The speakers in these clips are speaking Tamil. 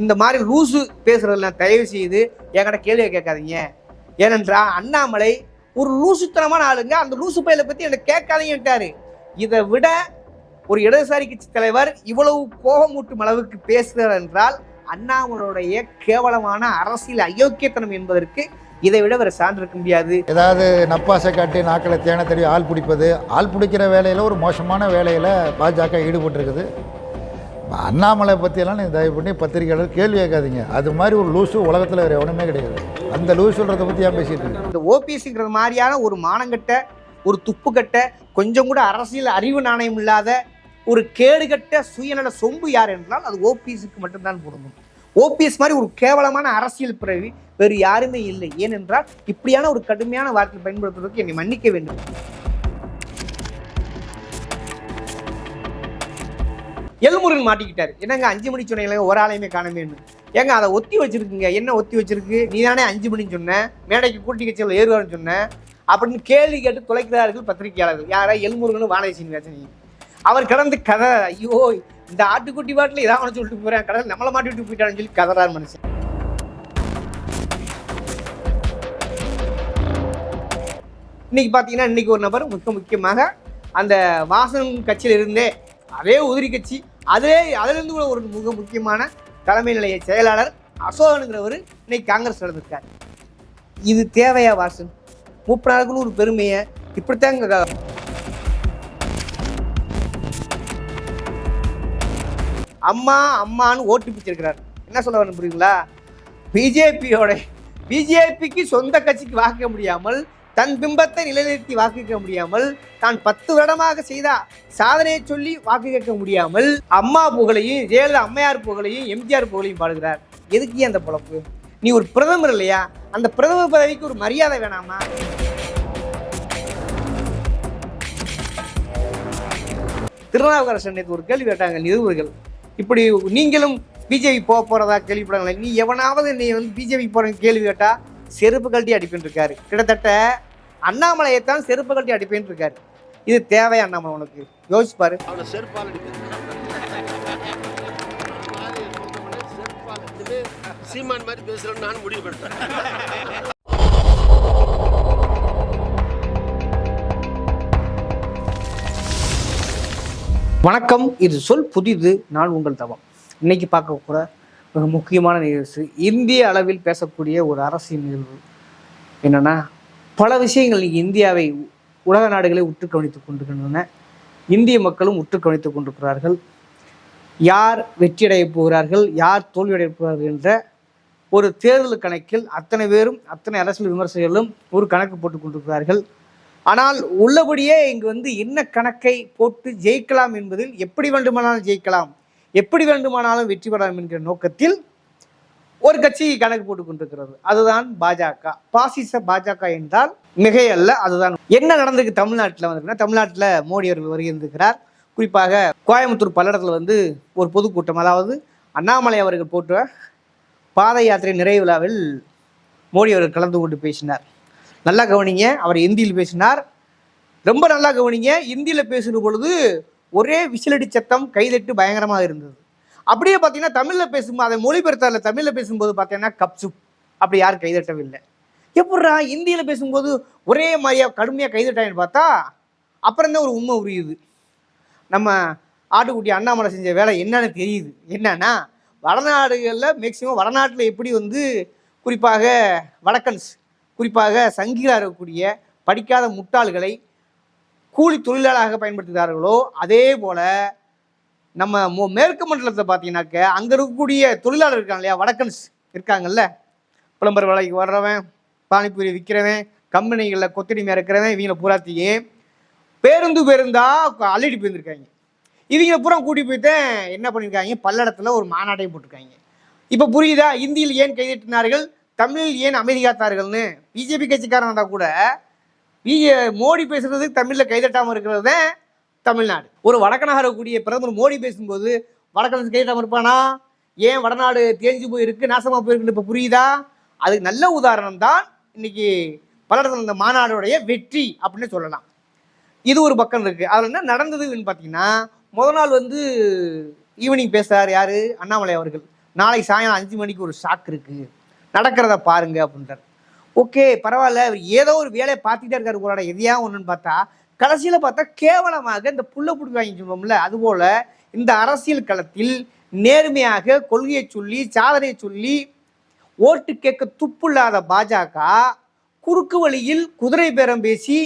இந்த மாதிரி லூசு பேசுறதெல்லாம் தயவு செய்து என்கிட்ட கேள்வியை கேட்காதீங்க. ஏனென்றா அண்ணாமலை ஒரு லூசுத்தனமான ஆளுங்க. அந்த லூசு பையில பத்தி எனக்கு கேட்காதீங்கட்டாரு. இதை விட ஒரு இடதுசாரி கட்சி தலைவர் இவ்வளவு கோபமூட்டும் அளவுக்கு பேசுகிறார் என்றால் அண்ணாமலையுடைய கேவலமான அரசியல் அயோக்கியத்தனம் என்பதற்கு இதை விட வேறு சான்று இருக்க முடியாது. ஏதாவது நப்பாசை காட்டி நாக்களை தேன தெரியும் ஆள் பிடிப்பது, ஆள் பிடிக்கிற வேலையில் ஒரு மோசமான வேலையில் பாஜக ஈடுபட்டிருக்குது. அண்ணாமலை பற்றியெல்லாம் நீங்கள் தயவு பண்ணி பத்திரிகையாளர் கேள்வி கேட்காதீங்க. அது மாதிரி ஒரு லூசு உலகத்தில் வேறு எவனுமே கிடையாது. அந்த லூசுன்றதை பற்றி ஏன் பேசிட்டு இருக்கு? இந்த ஓபிஎஸ்ங்கிறது மாதிரியான ஒரு மானங்கட்ட, ஒரு துப்புக்கட்ட, கொஞ்சம் கூட அரசியல் அறிவு நாணயம் இல்லாத ஒரு கேடுகட்ட சுயநல சொம்பு யார் என்றால் அது ஓபிஎஸ்க்கு மட்டும்தான் பொருந்தும். ஓபிஎஸ் மாதிரி ஒரு கேவலமான அரசியல் பிறவி வேறு யாருமே இல்லை. ஏனென்றால் இப்படியான ஒரு கடுமையான வார்த்தை பயன்படுத்துவதற்கு என்னை மன்னிக்க வேண்டும். எல்முருகன் மாட்டிக்கிட்டாரு. என்னங்க 5 மணி சொன்னீங்க, ஒரு ஆளையுமே காணமேன்னு. ஏங்க அதை ஒத்தி வச்சிருக்குங்க. என்ன ஒத்தி வச்சிருக்கு? நீ தானே 5 மணின்னு சொன்ன, மேடைக்கு கூட்டி கட்சியில் ஏறுவார்னு சொன்ன அப்படின்னு கேள்வி கேட்டு தொலைக்கிறார்கள் பத்திரிகையாளர்கள். யாரா? எல்முருகனும் வானதி சீனிவாசன். அவர் கடந்து கதை, ஐயோ இந்த ஆட்டுக்குட்டி பாட்டில் இதான் சொல்லிட்டு போறேன், கடல் நம்மளை மாட்டி விட்டு போயிட்டான்னு சொல்லி கதறார் மனுஷன். இன்னைக்கு பார்த்தீங்கன்னா இன்னைக்கு ஒரு நபர் முக்கியமாக அந்த வாசன் கட்சியில் இருந்தே அதே உதிரி கட்சி அதிலிருந்து கூட ஒரு முக்கியமான தலைமை நிலைய செயலாளர் அசோகனுங்கிறவர் இன்னைக்கு காங்கிரஸ் நடந்திருக்காரு. இது தேவையா வாசன்? 30 நாளுக்குன்னு ஒரு பெருமையை இப்படித்தாங்க அம்மான்னு ஓட்டு பிடிச்சிருக்கிறார். என்ன சொல்ல வரணும் புரியுங்களா? பிஜேபிக்கு சொந்த கட்சிக்கு வாக்க முடியாமல், தன் பிம்பத்தை நிலைநிறுத்தி வாக்கு கேட்க முடியாமல், தான் 10 வருடமாக செய்த சாதனையை சொல்லி வாக்கு கேட்க முடியாமல் அம்மா புகழையும் ஜெயலலிதா அம்மையார் புகழையும் எம்ஜிஆர் புகழையும் பாடுகிறார். எதுக்கு அந்த பொழப்பு? நீ ஒரு பிரதமர் இல்லையா? அந்த பிரதமர் பதவிக்கு ஒரு மரியாதை வேணாமா? திருநாவுக்கரசன் நேற்று ஒரு கேள்வி கேட்டாங்க நிருபர்கள். இப்படி நீங்களும் பிஜேபி போறதா கேள்விப்படாங்களே, நீ எவனாவது நீ பிஜேபி போற கேள்வி கேட்டா செருப்பு கழட்டி அடிப்பேன் இருக்காரு. கிட்டத்தட்ட அண்ணாமலையைத்தான் செருப்பு கழட்டி அடிப்பேன் இருக்காரு. இது தேவையா அண்ணாமலை? உனக்கு யோசிச்சு பாரு. சீமான் மாதிரி பேசுறேன்னு நான் முடிவு பண்ணிட்டேன். வணக்கம், இது சொல் புதிது, நான் உங்கள் தவம். இன்னைக்கு பார்க்க கூட மிக முக்கியமான நிகழ்ச்சி, இந்திய அளவில் பேசக்கூடிய ஒரு அரசியல் நிகழ்வு. என்னன்னா, பல விஷயங்கள் இன்னைக்கு இந்தியாவை உலக நாடுகளை உற்று கவனித்துக் கொண்டிருக்கின்றன. இந்திய மக்களும் உற்று கவனித்துக் கொண்டிருக்கிறார்கள். யார் வெற்றியடைய போகிறார்கள், யார் தோல்வியடைய போகிறார்கள் என்ற ஒரு தேர்தல் கணக்கில் அத்தனை பேரும், அத்தனை அரசியல் விமர்சகர்களும் ஒரு கணக்கு போட்டுக் கொண்டிருக்கிறார்கள். ஆனால் உள்ளபடியே இங்கு என்ன கணக்கை போட்டு ஜெயிக்கலாம் என்பதில் எப்படி வேண்டுமானாலும் ஜெயிக்கலாம், எப்படி வேண்டுமானாலும் வெற்றி பெறலாம் என்கிற நோக்கத்தில் ஒரு கட்சி கணக்கு போட்டுக் கொண்டிருக்கிறது. அதுதான் பாஜக. பாசிச பாஜக என்றால் மிகையல்ல. அதுதான் என்ன நடந்திருக்கு தமிழ்நாட்டில் வந்திருக்குன்னா, தமிழ்நாட்டில் மோடி அவர்கள் வருகின்றிருக்கிறார். குறிப்பாக கோயம்புத்தூர் பல்லடத்தில் ஒரு பொதுக்கூட்டம், அதாவது அண்ணாமலை அவர்கள் போட்ட பாத யாத்திரை நிறைவு விழாவில் மோடி அவர்கள் கலந்து கொண்டு பேசினார். நல்லா கவனிங்க, அவர் இந்தியில் பேசினார். ரொம்ப நல்லா கவனிங்க, இந்தியில் பேசுகிற பொழுது ஒரே விசிலடி சத்தம், கைதட்டு பயங்கரமாக இருந்தது. அப்படியே பார்த்தீங்கன்னா தமிழில் பேசும்போது, அதை மொழிபெயர்த்தால தமிழில் பேசும்போது பார்த்தீங்கன்னா கப்சுப், அப்படி யாரும் கைதட்டவில்லை. எப்படா இந்தியில் பேசும்போது ஒரே மாதிரியாக கடுமையாக கைதட்டாங்கன்னு பார்த்தா அப்புறம் தான் ஒரு உண்மை உரியுது. நம்ம ஆட்டுக்குட்டி அண்ணாமலை செஞ்ச வேலை என்னன்னு தெரியுது. என்னன்னா, வடநாடுகளில் மேக்சிமம் வடநாட்டில் எப்படி குறிப்பாக வடக்கன்ஸ், குறிப்பாக சங்கிகளாக இருக்கக்கூடிய படிக்காத முட்டாள்களை கூலி தொழிலாளராக பயன்படுத்துகிறார்களோ, அதே போல் நம்ம மேற்கு மண்டலத்தை பார்த்தீங்கன்னாக்க அங்கே இருக்கக்கூடிய தொழிலாளர் இருக்காங்க இல்லையா, வடக்கன்ஸ் இருக்காங்கல்ல, புலம்பர் வேலைக்கு வர்றவன், பானிபூரி விற்கிறவன், கம்பெனிகளில் கொத்தடிமையாக இருக்கிறவன், இவங்களை பூராத்தையே பேருந்தா அள்ளிட்டு போயிருந்துருக்காங்க. இவங்களை பூரா கூட்டி போய்தான் என்ன பண்ணியிருக்காங்க, பல்லடத்தில் ஒரு மாநாட்டையும் போட்டிருக்காங்க. இப்போ புரியுதா இந்தியில் ஏன் கைதட்டினார்கள், தமிழில் ஏன் அமைதியாத்தார்கள்னு? பிஜேபி கட்சிக்காரன் இருந்தால் கூட மோடி பேசுறதுக்கு தமிழில் கைதட்டாமல் இருக்கிறது தான் தமிழ்நாடு. ஒரு வடக்கனாக இருக்கக்கூடிய பிரதமர் மோடி பேசும்போது வடக்கன் கைதட்டாமல் இருப்பானா? ஏன் வடநாடு தேஞ்சு போயிருக்கு, நாசமாக போயிருக்குன்னு இப்போ புரியுதா? அதுக்கு நல்ல உதாரணம் தான் இன்னைக்கு பல்லடத்தில் இந்த மாநாடுடைய வெற்றி அப்படின்னு சொல்லலாம். இது ஒரு பக்கம் இருக்குது. அதில் என்ன நடந்ததுன்னு பார்த்தீங்கன்னா, முதல் நாள் ஈவினிங் பேசுகிறார் யார், அண்ணாமலை அவர்கள். நாளைக்கு சாயங்காலம் 5 மணிக்கு ஒரு ஷாக் இருக்குது, நடக்கிறத பாருங்க அப்படின்றார். ஓகே பரவாயில்ல, ஏதோ ஒரு வேலையை பார்த்துக்கிட்டே இருக்காரு உங்களோட எதையா ஒன்றுன்னு பார்த்தா கடைசியில் பார்த்தா கேவலமாக இந்த புள்ள பிடிச்சி வாங்கி சொல்லுவோம்ல, அதுபோல் இந்த அரசியல் களத்தில் நேர்மையாக கொள்கையை சொல்லி சாதனையை சொல்லி ஓட்டு கேட்க துப்புள்ளாத பாஜக குறுக்கு வழியில் குதிரை பேரம் பேசி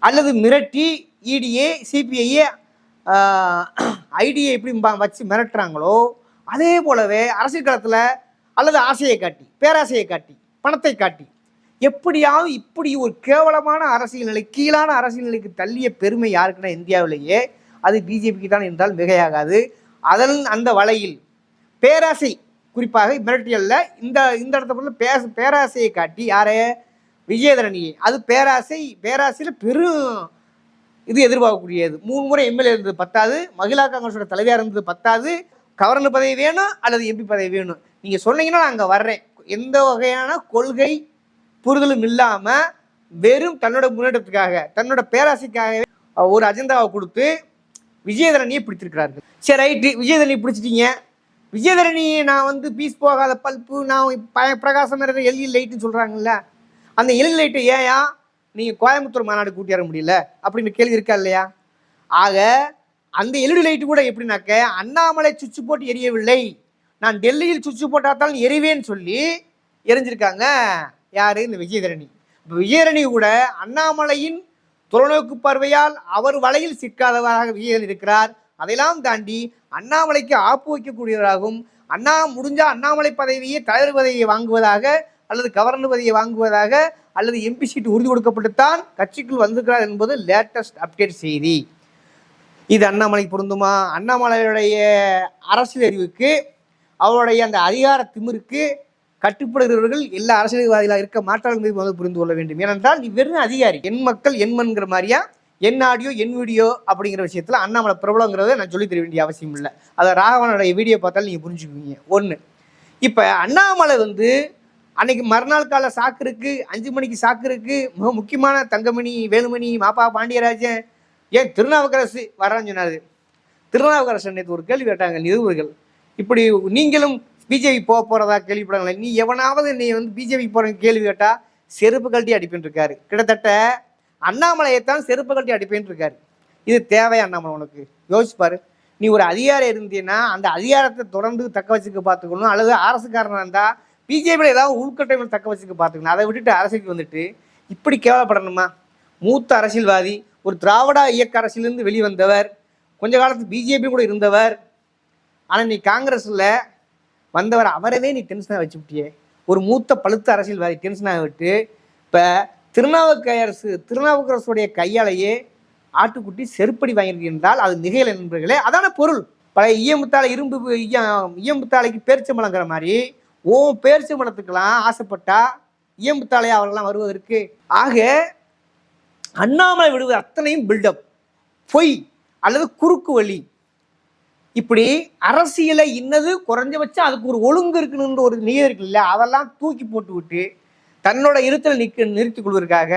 அல்லது மிரட்டி இடிஏ சிபிஐஏ ஐடியை எப்படி வச்சு மிரட்டுறாங்களோ அதே போலவே அரசியல் களத்தில் அல்லது ஆசையை காட்டி பேராசையை காட்டி பணத்தை காட்டி எப்படியாவது இப்படி ஒரு கேவலமான அரசியல் நிலை கீழான அரசியல் நிலைக்கு தள்ளிய பெருமை யாருக்குன்னா இந்தியாவிலேயே அது பிஜேபிக்கு தான் என்றால் மிகையாகாது. அதன் அந்த வலையில் பேராசை குறிப்பாக மிரட்டியல்ல இந்த இடத்த பொறுத்த பேராசையை காட்டி யாரே விஜயதரணியை, அது பேராசையில் பெரும் இது எதிர்பார்க்கக்கூடியது. 3 முறை எம்எல்ஏ இருந்தது பத்தாது, மகிழா காங்கிரஸோட தலைவியாக இருந்தது பத்தாது, கவர்னர் பதவி வேணும் அல்லது எம்பி பதவி வேணும், நீங்கள் சொன்னீங்கன்னா நான் அங்கே வர்றேன். எந்த வகையான கொள்கை புரிதலும் இல்லாமல் வெறும் தன்னோட முன்னேற்றத்துக்காக தன்னோட பேராசைக்காகவே ஒரு அஜெண்டாவை கொடுத்து விஜயதரணியை பிடிச்சிருக்கிறார்கள். சரி ரைட்டு, விஜயதரணியை பிடிச்சிட்டீங்க. விஜயதரணியை நான் பீஸ் போகாத பல்ப்பு, நான் பிரகாசம் எல்இ லைட்டுன்னு சொல்கிறாங்கல்ல, அந்த எல்இ லைட்டை ஏயா நீங்கள் கோயம்புத்தூர் மாநாடு கூட்டி வர முடியல அப்படின்னு கேள்வி இருக்கா இல்லையா? ஆக அந்த எல்இடி லைட்டு கூட எப்படின்னாக்க அண்ணாமலை சுவிட்சு போட்டு எரியவில்லை, நான் டெல்லியில் சுவிட்சு போட்டாத்தான் எரிவேன்னு சொல்லி எரிஞ்சிருக்காங்க. யார்? இந்த விஜயதரணி. இப்போ விஜயதரணி கூட அண்ணாமலையின் தொலைநோக்கு பார்வையால் அவர் வலையில் சிக்காதவராக விஜயதரணி இருக்கிறார். அதையெல்லாம் தாண்டி அண்ணாமலைக்கு ஆப்பு வைக்கக்கூடியவராகவும் முடிஞ்சால் அண்ணாமலை பதவியை தலைவர் பதவியை வாங்குவதாக அல்லது கவர்னர் பதவியை வாங்குவதாக அல்லது எம்பி சீட்டு உறுதி கொடுக்கப்பட்டுத்தான் கட்சிக்குள் வந்திருக்கிறார் என்பது லேட்டஸ்ட் அப்டேட் செய்தி. இது அண்ணாமலைக்கு பொருந்துமா? அண்ணாமலையுடைய அரசியல் அறிவுக்கு அவருடைய அந்த அதிகார திமிருக்கு கட்டுப்படுகிறவர்கள் எல்லா அரசியல்வாதிகளாக இருக்க மாட்டார்கள் என்பதை புரிந்து கொள்ள வேண்டும். ஏனென்றால் நீ வெறும் அதிகாரி, என் மக்கள் என் மண்கிற மாதிரியா என் ஆடியோ என் வீடியோ அப்படிங்கிற விஷயத்தில் அண்ணாமலை பிரபலங்கிறத நான் சொல்லி தர வேண்டிய அவசியம் இல்லை. அதை ராகவனுடைய வீடியோ பார்த்தாலும் நீங்கள் புரிஞ்சுக்குவீங்க. ஒன்று, இப்போ அண்ணாமலை அன்னைக்கு மறுநாள் கால சாக்கு இருக்கு, 5 மணிக்கு சாக்கு இருக்கு, மிக முக்கியமான தங்கமணி வேலுமணி மாப்பா பாண்டியராஜன் ஏன் திருநாவுக்கரசு வரான்னு சொன்னாரு. திருநாவுக்கரசன் நேற்று ஒரு கேள்வி கேட்டாங்க நிருபர்கள், இப்படி நீங்களும் பிஜேபி போகிறதா கேள்விப்படாங்களே, நீ எவனாவது நீ பிஜேபி போகிறேன்னு கேள்வி கேட்டால் செருப்பு கழட்டி அடிப்பேன் இருக்காரு. கிட்டத்தட்ட அண்ணாமலையைத்தான் செருப்பு கழட்டி அடிப்பேன் இருக்காரு. இது தேவையா அண்ணாமலை? உனக்கு யோசிப்பாரு. நீ ஒரு அதிகாரம் இருந்தீன்னா அந்த அதிகாரத்தை தொடர்ந்து தக்க வச்சுக்க பார்த்துக்கணும், அல்லது அரசுக்காரனாக இருந்தால் பிஜேபியில் ஏதாவது உள்கட்டமைப்பு தக்க வச்சுக்க பார்த்துக்கணும். அதை விட்டுட்டு அரசியலுக்கு இப்படி கேவலப்படணுமா? மூத்த அரசியல்வாதி, ஒரு திராவிட இயக்க அரசியலிருந்து வெளிவந்தவர், கொஞ்ச காலத்து பிஜேபி கூட இருந்தவர். ஆனால் நீ காங்கிரஸில் வந்தவர், அவரவே நீ டென்ஷனாக வச்சு விட்டியே. ஒரு மூத்த பழுத்த அரசியல்வாதி டென்ஷனாக விட்டு இப்போ திருநாவுக்கரசுடைய கையாலேயே ஆட்டுக்குட்டி செருப்படி வாங்கியிருக்கின்றால் அது மிகையில நண்பர்களே. அதான பொருள். பழைய ஈயமுத்தாளை ஈயமுத்தாளைக்கு பேரிச்சம்பழங்கிற மாதிரி பேரிச்சம்பழத்துக்கெல்லாம் ஆசைப்பட்டா ஈயமுத்தாளையா அவர்கள்லாம் வருவதற்கு. ஆக அண்ணாமலை விடுவது அத்தனையும் பில்டப், பொய் அல்லது குறுக்கு வழி. இப்படி அரசியலை இன்னது குறைஞ்சபட்சம் அதுக்கு ஒரு ஒழுங்கு இருக்குன்னு ஒரு நிகழ்வு இருக்கு இல்லையா, அதெல்லாம் தூக்கி போட்டு விட்டு தன்னோட இருத்தலை நிறுத்திக் கொள்வதற்காக,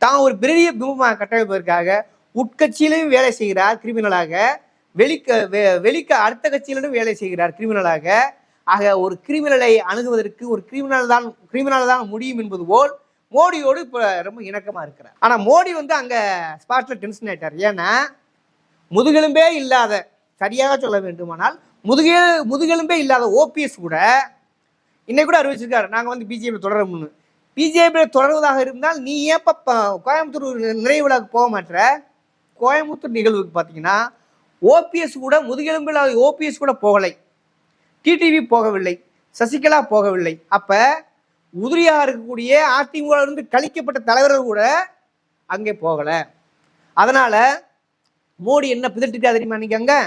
தான் ஒரு பெரிய பிம்பமாக கட்டமைப்பதற்காக உட்கட்சியிலும் வேலை செய்கிறார் கிரிமினலாக, வெளிக்க அடுத்த கட்சியிலும் வேலை செய்கிறார் கிரிமினலாக. ஆக ஒரு கிரிமினலை அணுகுவதற்கு ஒரு கிரிமினல் தான் முடியும் என்பது போல் மோடியோடு இப்போ ரொம்ப இணக்கமாக இருக்கிறார். ஆனால் மோடி அங்கே ஸ்பாட்டில் டென்ஷன் ஆகிட்டார். ஏன்னா முதுகெலும்பே இல்லாத, சரியாக சொல்ல வேண்டுமானால் முதுகெலும்பே இல்லாத ஓபிஎஸ் கூட இன்னைக்கு கூட அறிவிச்சிருக்காரு, நாங்கள் பிஜேபி தொடரணும்னு. பிஜேபியில் தொடர்வதாக இருந்தால் நீ ஏன் கோயம்புத்தூர் நிறைவு விழாவுக்கு போக மாட்டேற? கோயம்புத்தூர் நிகழ்வுக்கு பார்த்தீங்கன்னா ஓபிஎஸ் கூட முதுகெலும்பு இல்லாத ஓபிஎஸ் கூட போகலை, டிடிவி போகவில்லை, சசிகலா போகவில்லை. அப்போ உதிரியாக இருக்கக்கூடிய அதிமுகவிலிருந்து கழிக்கப்பட்ட தலைவர்கள் கூட அங்கே போகலை. அதனால் மோடி என்ன பிதட்டுக்கா தெரியுமா? அன்றைக்கி அங்கே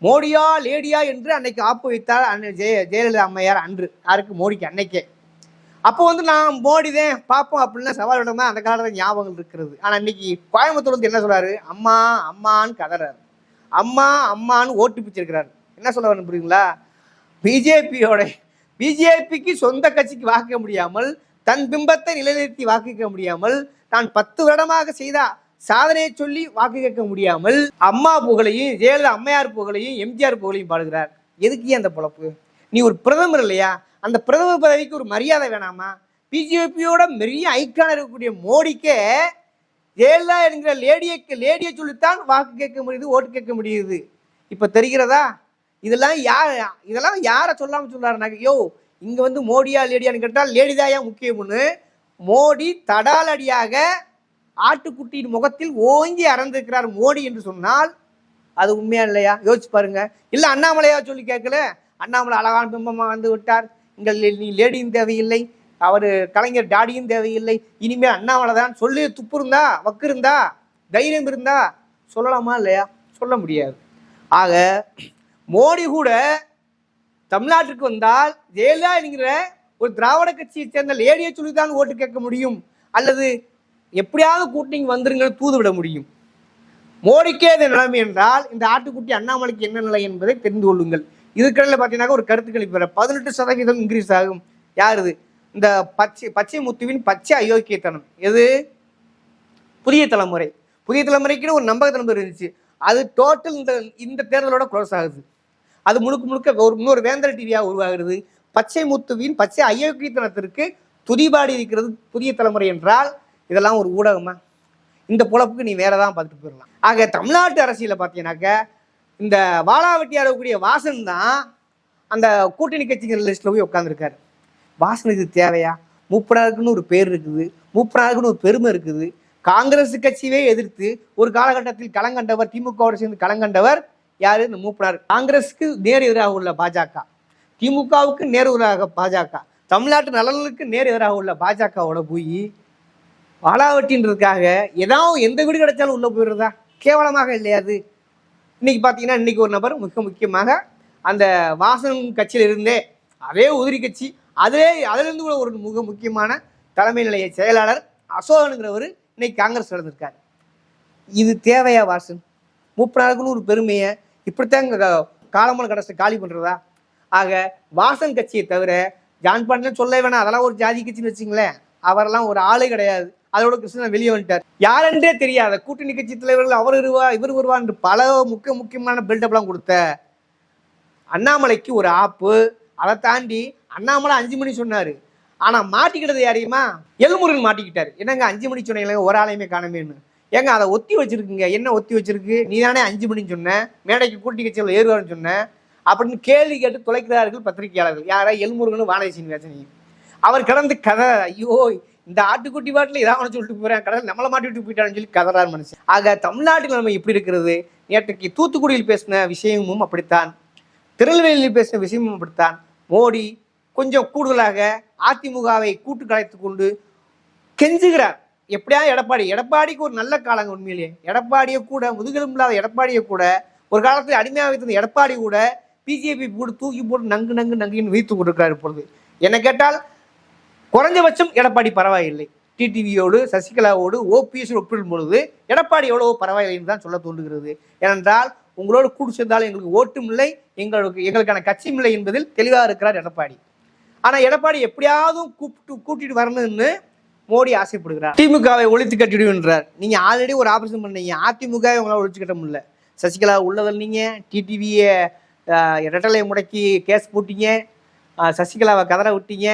மோடியா லேடியா என்று அன்னைக்கு ஆப்பு வைத்தார் ஜெயலலிதா அம்மையார் அன்று. யாருக்கு? மோடிக்கு அன்னைக்கே. அப்போ நான் மோடி தான் பார்ப்போம் அப்படின்னா சவால் விடமா அந்த காலத்தில் ஞாபகங்கள் இருக்கிறது. ஆனால் இன்னைக்கு கோயம்புத்தூர் என்ன சொல்கிறாரு? அம்மா அம்மான்னு கதறாரு, அம்மா அம்மான்னு ஓட்டு பிச்சிருக்கிறாரு. என்ன சொல்ல வரணும் புரியுங்களா? பிஜேபிக்கு சொந்த கட்சிக்கு வாக்க முடியாமல், தன் பிம்பத்தை நிலைநிறுத்தி வாக்கு முடியாமல், தான் 10 வருடமாக செய்தா சாதனையை சொல்லி வாக்கு கேட்க முடியாமல் அம்மா புகழையும் ஜெயலலிதா அம்மையார் புகழையும் எம்ஜிஆர் புகழையும் பாடுகிறார். எதுக்கு அந்த பொழப்பு? நீ ஒரு பிரதமர் இல்லையா? அந்த பிரதமர் பதவிக்கு ஒரு மரியாதை வேணாமா? பிஜேபியோட பெரிய ஐக்கான இருக்கக்கூடிய மோடிக்கே ஜெயலலிதா என்கிற லேடியை சொல்லித்தான் வாக்கு கேட்க முடியுது, ஓட்டு கேட்க முடியுது. இப்ப தெரிகிறதா? இதெல்லாம் யாரை சொல்லாம சொல்றாருனாக்க, யோ இங்க வந்து மோடியா லேடியான்னு கேட்டால் லேடிதாயா முக்கியம்னு மோடி தடாலடியாக ஆட்டுக்குட்டியின் முகத்தில் ஓங்கி அறந்திருக்கிறார் மோடி என்று சொன்னால் அது உண்மையா இல்லையா? யோசிச்சு பாருங்க. இல்ல அண்ணாமலையா சொல்லி கேட்கல, அண்ணாமலை அழகான பிம்பமா வந்து விட்டார், இங்க நீ லேடியும் தேவையில்லை, அவரு கலைஞர் டாடியும் தேவையில்லை, இனிமேல் அண்ணாமலை தான் சொல்லி துப்பு இருந்தா, வக்கு இருந்தா, தைரியம் இருந்தா சொல்லலாமா இல்லையா? சொல்ல முடியாது. ஆக மோடி கூட தமிழ்நாட்டுக்கு வந்தால் ஜெயலலிதா என்கிற ஒரு திராவிட கட்சியை சேர்ந்த லேடியை சொல்லித்தான் ஓட்டு கேட்க முடியும், அல்லது எப்படியாவது கூட்டணி வந்துருங்க தூது விட முடியும். மோடிக்கே இது நிலைமை என்றால் இந்த ஆட்டுக்குட்டி அண்ணாமலைக்கு என்ன நிலை என்பதை தெரிந்து கொள்ளுங்கள். இதுக்கடையில் பார்த்தீங்கன்னா ஒரு கருத்து கணிப்பு 18% இன்க்ரீஸ் ஆகும். யாருது? இந்த பச்சை முத்துவின் பச்சை அயோக்கியத்தனம். எது? புதிய தலைமுறைக்குன்னு ஒரு நம்பகத்தனம் இருந்துச்சு, அது டோட்டல் இந்த தேர்தலோட க்ளோஸ் ஆகுது. அது முழுக்க இன்னொரு வேந்தர் டிவியாக உருவாகிறது. பச்சை முத்துவின் பச்சை அயோக்கியத்தனத்திற்கு துதிபாடி இருக்கிறது புதிய தலைமுறை என்றால் இதெல்லாம் ஒரு ஊடகமா? இந்த பொழப்புக்கு நீ வேற தான் பார்த்துட்டு போயிடலாம். ஆக தமிழ்நாட்டு அரசியல பார்த்தீங்கன்னாக்க இந்த வாளாவட்டியாக இருக்கக்கூடிய வாசன் தான் அந்த கூட்டணி கட்சிகள் லிஸ்ட்ல போய் உட்காந்துருக்காரு. வாசனுக்கு தேவையா? மூப்பனாருக்குன்னு ஒரு பேர் இருக்குது, மூப்பனாருக்குன்னு ஒரு பெருமை இருக்குது. காங்கிரஸ் கட்சியவே எதிர்த்து ஒரு காலகட்டத்தில் களங்கண்டவர், திமுகவோடு சேர்ந்து களங்கண்டவர் யாரு? இந்த மூப்பனார். காங்கிரஸுக்கு நேர் எதிராக உள்ள பாஜக, திமுகவுக்கு நேர் எதிராக பாஜக, தமிழ்நாட்டு நலனுக்கு நேர் எதிராக உள்ள பாஜகவோட போய் வாளாவட்டின்றதுக்காக ஏதாவது எந்த வீடு கிடைச்சாலும் உள்ள போயிடுறதா? கேவலமாக இல்லையாது? இன்னைக்கு பார்த்தீங்கன்னா இன்னைக்கு ஒரு நபர் முக்கியமாக அந்த வாசன் கட்சியில் இருந்தே அதே உதிரி கட்சி அதிலிருந்து கூட ஒரு முக்கியமான தலைமை நிலைய செயலாளர் அசோகனுங்கிறவர் இன்னைக்கு காங்கிரஸ் நடந்திருக்காரு. இது தேவையா? வாசன் மூப்பனாருக்குன்னு ஒரு பெருமையை இப்படித்தான் காலமான கடைசி காலி பண்றதா? ஆக வாசன் கட்சியை தவிர ஜான் பாண்டியன் சொல்ல வேணாம், அதெல்லாம் ஒரு ஜாதி கட்சின்னு வச்சுங்களேன், அவரெல்லாம் ஒரு ஆளே கிடையாது. அதோட கிருஷ்ணன் வெளியே வந்துட்டார். யாரென்றே தெரியாத கூட்டணி கட்சி தலைவர்கள் அவர் வருவா இவர் வருவா என்று பல முக்கியமான பில்டப்லாம் கொடுத்த அண்ணாமலைக்கு ஒரு ஆப்பு. அதை தாண்டி அண்ணாமலை 5 மணி சொன்னாரு, ஆனா மாட்டிக்கிட்டது யாரையுமா? எல்முருகன் மாட்டிக்கிட்டாரு. என்னங்க 5 மணி சொன்னீங்க, ஒரு ஆளையுமே காணமேன்னு. ஏங்க அதை ஒத்தி வச்சிருக்குங்க. என்ன ஒத்தி வச்சிருக்கு? நீ தானே 5 மணின்னு சொன்ன, மேடைக்கு கூட்டணி கட்சியில் ஏறுவாருன்னு சொன்ன அப்படின்னு கேள்வி கேட்டு தொலைக்கிறார்கள் பத்திரிகையாளர்கள். யாரா? எல்முருகனும் வானதி சீனிவாசனையும். அவர் கடந்து கதை, ஐயோ இந்த ஆட்டுக்குட்டி பாட்டில் இதான் சொல்லிட்டு போறேன், கடல் நம்மளை மாட்டி விட்டு போயிட்டான்னு சொல்லி கதறாரு மனுஷன். ஆக தமிழ்நாட்டில் நம்ம இப்படி இருக்கிறது. நேற்றுக்கு தூத்துக்குடியில் பேசின விஷயமும் அப்படித்தான், திருநெல்வேலியில் பேசின விஷயமும் அப்படித்தான். மோடி கொஞ்சம் கூடுதலாக அதிமுகவை கூட்டு கலைத்து கொண்டு கெஞ்சுகிறார். எப்படியா எடப்பாடிக்கு ஒரு நல்ல காலங்க. உண்மையிலேயே எடப்பாடியை கூட, முதுகெலும் இல்லாத எடப்பாடியை கூட, ஒரு காலத்தில் அடிமையாக வைத்திருந்த எடப்பாடி கூட பிஜேபி போட்டு தூக்கி போட்டு நங்குன்னு வைத்து கொண்டிருக்கிறார். இப்பொழுது என்ன கேட்டால் குறைஞ்சபட்சம் எடப்பாடி பரவாயில்லை. டிடிவியோடு சசிகலாவோடு ஓபிஎஸ் ஒப்பிடும் பொழுது எடப்பாடி எவ்வளவோ பரவாயில்லைன்னு தான் சொல்ல தோன்றுகிறது. ஏனென்றால் உங்களோடு கூட்டு சேர்ந்தாலும் எங்களுக்கு ஓட்டும் இல்லை, எங்களுக்கான கட்சியும் இல்லை என்பதில் தெளிவாக இருக்கிறார் எடப்பாடி. ஆனால் எடப்பாடி எப்படியாவது கூட்டிட்டு வரணும்னு மோடி ஆசைப்படுகிறார். திமுகவை ஒழித்து கட்டிடுன்றார். நீங்க ஆல்ரெடி ஒரு ஆபரேஷன் பண்ணீங்க, அதிமுகவை உங்களால் ஒழிச்சு கட்ட முடியல. சசிகலா உள்ளதில் நீங்க டிடிவியை ரெட்டலை முடக்கி கேஸ் போட்டீங்க, சசிகலாவை கதற விட்டீங்க,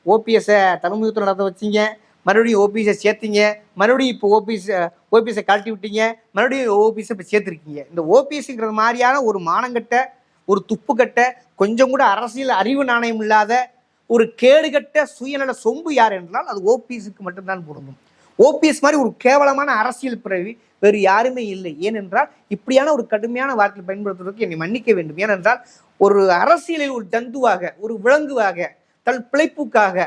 ஓபிஎஸ்ஸை தர்மயுத்தம் நடத்த வச்சிங்க, மறுபடியும் ஓபிஎஸ்ஸை சேர்த்தீங்க, மறுபடியும் இப்போ ஓபிஎஸ்ஸை கழட்டி விட்டீங்க, மறுபடியும் ஓபிஎஸ்ஸை இப்போ சேர்த்துருக்கீங்க. இந்த ஓபிஎஸ்ங்கிற மாதிரியான ஒரு மானங்கட்ட, ஒரு துப்புக்கட்ட, கொஞ்சம் கூட அரசியல் அறிவு நாணயம் இல்லாத ஒரு கேடுகட்ட சுயநல சொம்பு யார் என்றால் அது ஓபிஎஸ்க்கு மட்டும்தான் பொருந்தும். ஓபிஎஸ் மாதிரி ஒரு கேவலமான அரசியல் பிறவி வேறு யாருமே இல்லை. ஏனென்றால் இப்படியான ஒரு கடுமையான வார்த்தையை பயன்படுத்துவதற்கு என்னை மன்னிக்க வேண்டும். ஏனென்றால் ஒரு அரசியலில் ஒரு ஜந்துவாக, ஒரு விலங்குவாக, தன் பிழைப்புக்காக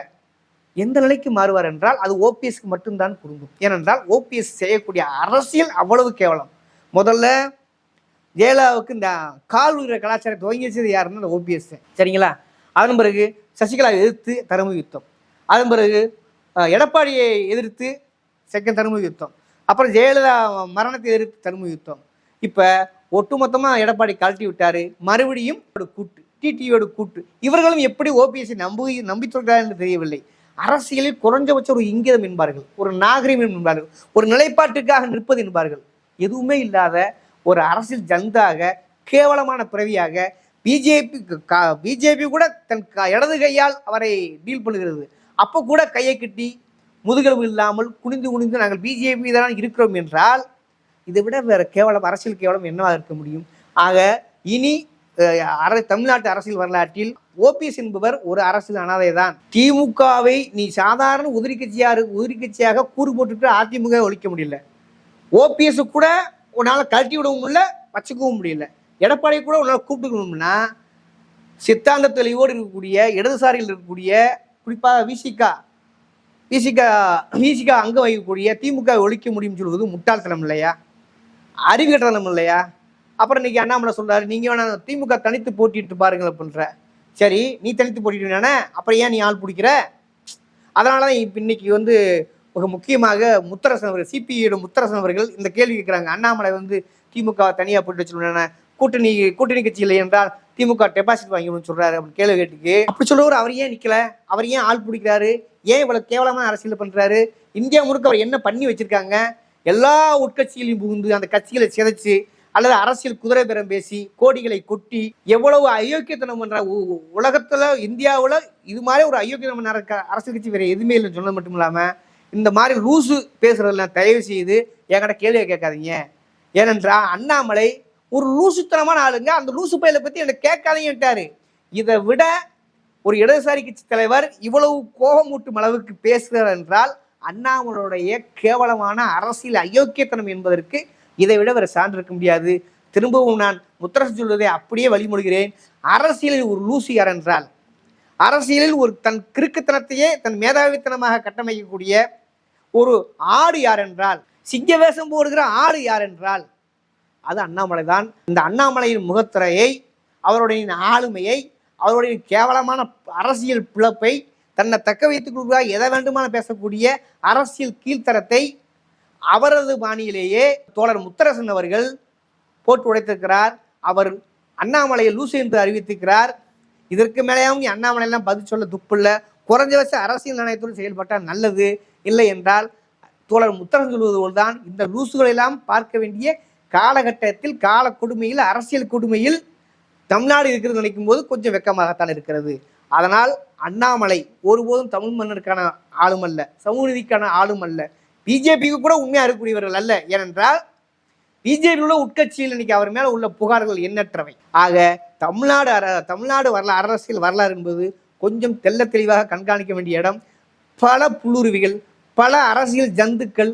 எந்த நிலைக்கு மாறுவார் என்றால் அது ஓபிஎஸ்க்கு மட்டும்தான் பொருந்தும். ஏனென்றால் ஓபிஎஸ் செய்யக்கூடிய அரசியல் அவ்வளவு கேவலம். முதல்ல ஜெயலலிதாவுக்கு இந்த கால் விடுற கலாச்சாரம் துவங்கி வச்சது யாருன்னா அந்த ஓபிஎஸ், சரிங்களா? அதன் பிறகு சசிகலா எதிர்த்து தரும யுத்தம், அதன் பிறகு எடப்பாடியை எதிர்த்து செகண்ட் தரும யுத்தம், அப்புறம் ஜெயலலிதா மரணத்தை எதிர்த்து தரும யுத்தம். இப்போ ஒட்டுமொத்தமாக எடப்பாடி கழட்டி விட்டாரு. மறுபடியும் கூட்டு, டிடிவியோட கூட்டு. இவர்களும் எப்படி ஓபிஎஸ்ஸை நம்பி சொல்கிறார் என்று தெரியவில்லை. அரசியலில் குறைஞ்சபட்சம் ஒரு இங்கிதம் என்பார்கள், ஒரு நாகரிகம் என்பார்கள், ஒரு நிலைப்பாட்டுக்காக நிற்பது என்பார்கள். எதுவுமே இல்லாத ஒரு அரசியல் ஜந்தாக, கேவலமான பிறவியாக, பிஜேபி கூட தன் இடது கையால் அவரை டீல் பண்ணுகிறது. அப்போ கூட கையை கட்டி முதுகெலும்பு இல்லாமல் குனிந்து குனிந்து நாங்கள் பிஜேபி தான் இருக்கிறோம் என்றால் இதை விட வேற கேவலம், அரசியல் கேவலம் என்னவாக இருக்க முடியும்? ஆக இனி தமிழ்நாட்டு அரசியல் வரலாற்றில் ஓபிஎஸ் என்பவர் ஒரு அரசியல் அனாதை தான். திமுகவை நீ சாதாரண உதிரி கட்சியாக கூறு போட்டுட்டு அதிமுக ஒழிக்க முடியல. ஓபிஎஸ் கூட உன்னால் கழட்டி விடவும் முடியல, வச்சுக்கவும் முடியல. எடப்பாடியை கூட உன்னால் கூப்பிட்டுக்கணும்னா சித்தாந்த தெளிவோடு இருக்கக்கூடிய இடதுசாரியில் இருக்கக்கூடிய குறிப்பாக விசிகா அங்கே வைக்கக்கூடிய திமுக ஒழிக்க முடியும்னு சொல்வது முட்டாள்தனம் இல்லையா? அறிவுகட்டணம் இல்லையா? அப்புறம் இன்னைக்கு அண்ணாமலை சொல்றாரு, நீங்க வேணா திமுக தனித்து போட்டிட்டு பாருங்கள் அப்படின்ற. சரி, நீ தனித்து போட்டிட்டு அப்புறம் ஏன் நீ ஆள் பிடிக்கிற? அதனாலதான் இப்ப இன்னைக்கு ஒரு முக்கியமாக முத்தரசன் அவர்கள், சிபிஐயோட முத்தரசன் அவர்கள் இந்த கேள்வி கேட்கிறாங்க. அண்ணாமலை திமுக தனியா போட்டு வச்சுருந்தேன், கூட்டணி கட்சி இல்லை என்றால் திமுக டெபாசிட் வாங்கிடணும்னு சொல்றாரு அப்படின்னு கேள்வி கேட்டுக்கு, அப்படி சொல்றவர் அவர் ஏன் நிக்கல? அவர் ஏன் ஆள் பிடிக்கிறாரு? ஏன் இவ்வளவு கேவலமான அரசியல் பண்றாரு? இந்தியா முழுக்க அவர் என்ன பண்ணி வச்சிருக்காங்க? எல்லா உட்கட்சிகளையும் புகுந்து அந்த கட்சிகளை சிதைச்சு அல்லது அரசியல் குதிரை பேரம் பேசி கோடிகளை கொட்டி எவ்வளவு அயோக்கியத்தனம் பண்ற உலகத்துல இந்தியாவில் இது மாதிரி ஒரு அயோக்கியத்தனம் நடக்க அரசியல் கட்சி வேற எதுவுமே இல்லைன்னு சொன்னது மட்டும் இல்லாம இந்த மாதிரி லூசு பேசுறதெல்லாம் தயவு செய்து என்கிட்ட கேள்வியை கேட்காதீங்க. ஏனென்றா அண்ணாமலை ஒரு லூசுத்தனமான ஆளுங்க. அந்த லூசு பயிலை பத்தி எனக்கு கேட்காதீங்கட்டாரு. இதை விட ஒரு இடதுசாரி கட்சி தலைவர் இவ்வளவு கோபமூட்டும் அளவுக்கு பேசுகிறார் என்றால் அண்ணாமலையுடைய கேவலமான அரசியல் அயோக்கியத்தனம் என்பதற்கு இதை விட வேறு சான்று இருக்க முடியாது. திரும்பவும் நான் முத்தரசு சொல்வதை அப்படியே வழிமொழிகிறேன். அரசியலில் ஒரு லூசு யார் என்றால், அரசியலில் ஒரு தன் கிறுக்குத்தனத்தையே தன் மேதாவித்தனமாக கட்டமைக்கக்கூடிய ஒரு ஆடு யார் என்றால், சிங்க வேஷம் போடுகிற ஆடு யார் என்றால் அது அண்ணாமலை தான். இந்த அண்ணாமலையின் முகத்திரையை, அவருடைய ஆளுமையை, அவருடைய கேவலமான அரசியல் பிளப்பை, தன்னை தக்க வைத்துக் கொள்வதாக எதை வேண்டுமான பேசக்கூடிய அரசியல் கீழ்த்தரத்தை அவரது பாணியிலேயே தோழர் முத்தரசன் அவர்கள் போட்டு உடைத்திருக்கிறார். அவர் அண்ணாமலையை லூசு என்று அறிவித்திருக்கிறார். இதற்கு மேலேயும் அண்ணாமலையெல்லாம் பதில் சொல்ல துப்பில்லை. குறைஞ்சபட்ச அரசியல் நிலையத்தோடு செயல்பட்டால் நல்லது. இல்லை என்றால் தோழர் முத்தரசன் சொல்வது போல்தான் இந்த லூசுகளெல்லாம் பார்க்க வேண்டிய காலகட்டத்தில், கால கொடுமையில், அரசியல் கொடுமையில் தமிழ்நாடு இருக்கிறது நினைக்கும் போது கொஞ்சம் வெக்கமாகத்தான் இருக்கிறது. அதனால் அண்ணாமலை ஒருபோதும் தமிழ் மன்னருக்கான ஆளும் அல்ல, சமூக நீதிக்கான ஆளும் அல்ல, பிஜேபிக்கு கூட உண்மையா இருக்கக்கூடியவர்கள் அல்ல. ஏனென்றால் பிஜேபி உள்ள உட்கட்சியில் இன்னைக்கு அவர் மேல உள்ள புகார்கள் எண்ணற்றவை. ஆக தமிழ்நாடு அரசியல் வரலாறு என்பது கொஞ்சம் தெல்ல தெளிவாக கண்காணிக்க வேண்டிய இடம். பல புல்லுருவிகள், பல அரசியல் ஜந்துக்கள்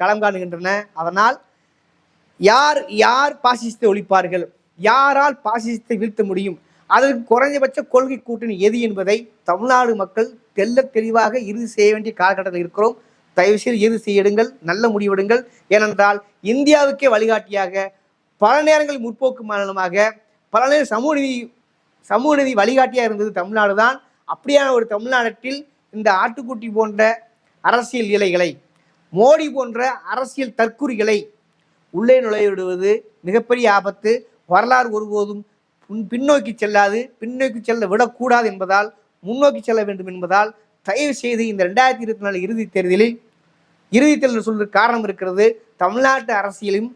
களம் காணுகின்றன. அதனால் யார் பாசிசத்தை ஒழிப்பார்கள், யாரால் பாசிசத்தை வீழ்த்த முடியும், அதற்கு குறைஞ்சபட்ச கொள்கை கூட்டணி எது என்பதை தமிழ்நாடு மக்கள் தெல்ல தெளிவாக இறுதி செய்ய வேண்டிய காலகட்டத்தில் இருக்கிறோம். தயவுசெய்து இறுதி செய்யிடுங்கள், நல்ல முடிவெடுங்கள். ஏனென்றால் இந்தியாவுக்கே வழிகாட்டியாக, பல நேரங்களில் முற்போக்கு மாநிலமாக, பல நேரம் சமூக நீதி வழிகாட்டியாக இருந்தது தமிழ்நாடு தான். அப்படியான ஒரு தமிழ்நாட்டில் இந்த ஆட்டுக்குட்டி போன்ற அரசியல் இலைகளை, மோடி போன்ற அரசியல் தற்குறிகளை உள்ளே நுழைவிடுவது மிகப்பெரிய ஆபத்து. வரலாறு ஒருபோதும் பின்னோக்கி செல்லாது, பின்னோக்கி செல்ல விடக்கூடாது என்பதால், முன்னோக்கி செல்ல வேண்டும் என்பதால் தயவு செய்து இந்த 2024 இறுதித் தேர்தல் சொல்வதற்கு காரணம் இருக்கிறது. தமிழ்நாட்டு அரசியலும்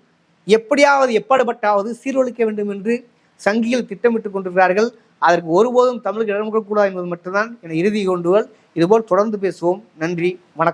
எப்படிப்பட்டாவது சீர்குலைக்க வேண்டும் என்று சங்கிகள் திட்டமிட்டுக் கொண்டிருக்கிறார்கள். அதற்கு ஒருபோதும் தமிழுக்கு இடம் கொடுக்கக்கூடாது என்பது மட்டும்தான் என இறுதி கொண்டுகள். இதுபோல் தொடர்ந்து பேசுவோம். நன்றி, வணக்கம்.